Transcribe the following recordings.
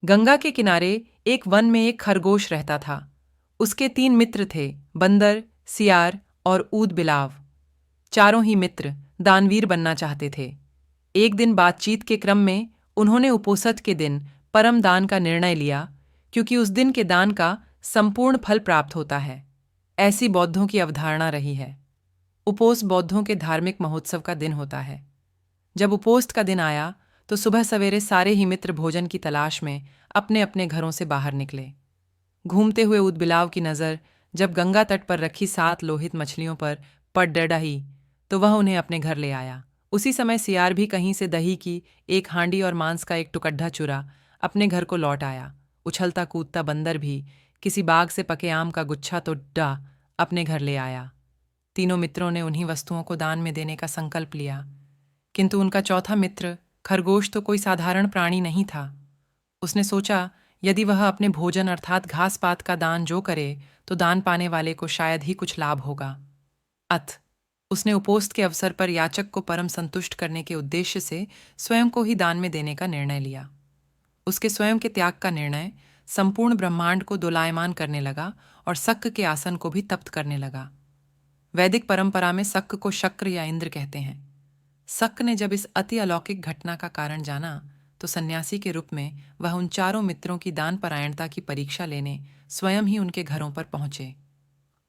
गंगा के किनारे एक वन में एक खरगोश रहता था। उसके 3 मित्र थे, बंदर, सियार और ऊद बिलाव। चारों ही मित्र दानवीर बनना चाहते थे। एक दिन बातचीत के क्रम में उन्होंने उपोषद के दिन परम दान का निर्णय लिया, क्योंकि उस दिन के दान का संपूर्ण फल प्राप्त होता है। ऐसी बौद्धों की अवधारणा रही है। उपोस बौद्धों के धार्मिक महोत्सव का दिन होता है। जब उपोस्त का दिन आया तो सुबह सवेरे सारे ही मित्र भोजन की तलाश में अपने अपने घरों से बाहर निकले। घूमते हुए ऊदबिलाव की नज़र जब गंगा तट पर रखी 7 लोहित मछलियों पर पड़ डही तो वह उन्हें अपने घर ले आया। उसी समय सियार भी कहीं से दही की एक हांडी और मांस का एक टुकड्ढा चुरा अपने घर को लौट आया। उछलता कूदता बंदर भी किसी बाग से पके आम का गुच्छा तो डा अपने घर ले आया। तीनों मित्रों ने उन्हीं वस्तुओं को दान में देने का संकल्प लिया, किंतु उनका चौथा मित्र खरगोश तो कोई साधारण प्राणी नहीं था। उसने सोचा, यदि वह अपने भोजन अर्थात घास पात का दान जो करे तो दान पाने वाले को शायद ही कुछ लाभ होगा। अत उसने उपोस्त के अवसर पर याचक को परम संतुष्ट करने के उद्देश्य से स्वयं को ही दान में देने का निर्णय लिया। उसके स्वयं के त्याग का निर्णय संपूर्ण ब्रह्मांड को दोलायमान करने लगा और शक्क के आसन को भी तप्त करने लगा। वैदिक परंपरा में शक्क को शक्र या इंद्र कहते हैं। शक्र ने जब इस अति अलौकिक घटना का कारण जाना तो सन्यासी के रूप में वह उन चारों मित्रों की दान परायणता की परीक्षा लेने स्वयं ही उनके घरों पर पहुंचे।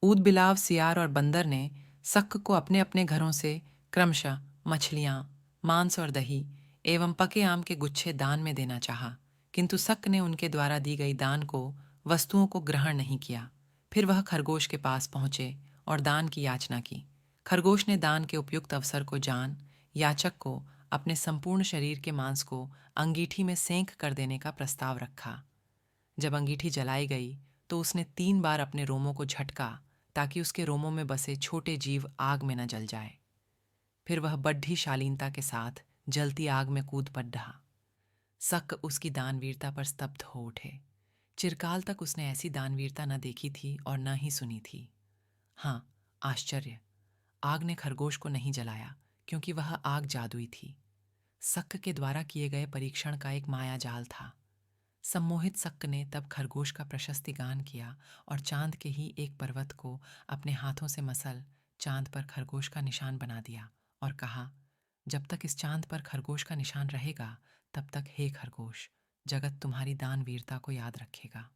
ऊद बिलाव, सियार और बंदर ने शक्र को अपने अपने घरों से क्रमशः मछलियां, मांस और दही एवं पके आम के गुच्छे दान में देना चाहा, किंतु शक्र ने उनके द्वारा दी गई दान को वस्तुओं को ग्रहण नहीं किया। फिर वह खरगोश के पास पहुंचे और दान की याचना की। खरगोश ने दान के उपयुक्त अवसर को जान याचक को अपने संपूर्ण शरीर के मांस को अंगीठी में सेंक कर देने का प्रस्ताव रखा। जब अंगीठी जलाई गई तो उसने 3 बार अपने रोमों को झटका ताकि उसके रोमों में बसे छोटे जीव आग में न जल जाए। फिर वह बड्ढी शालीनता के साथ जलती आग में कूद पड़ रहा। शक उसकी दानवीरता पर स्तब्ध हो उठे। चिरकाल तक उसने ऐसी दानवीरता न देखी थी और न ही सुनी थी। हाँ, आश्चर्य, आग ने खरगोश को नहीं जलाया, क्योंकि वह आग जादुई थी। शक के द्वारा किए गए परीक्षण का एक माया जाल था। सम्मोहित शक ने तब खरगोश का प्रशस्ति गान किया और चांद के ही एक पर्वत को अपने हाथों से मसल चांद पर खरगोश का निशान बना दिया और कहा, जब तक इस चांद पर खरगोश का निशान रहेगा तब तक हे खरगोश, जगत तुम्हारी दान वीरता को याद रखेगा।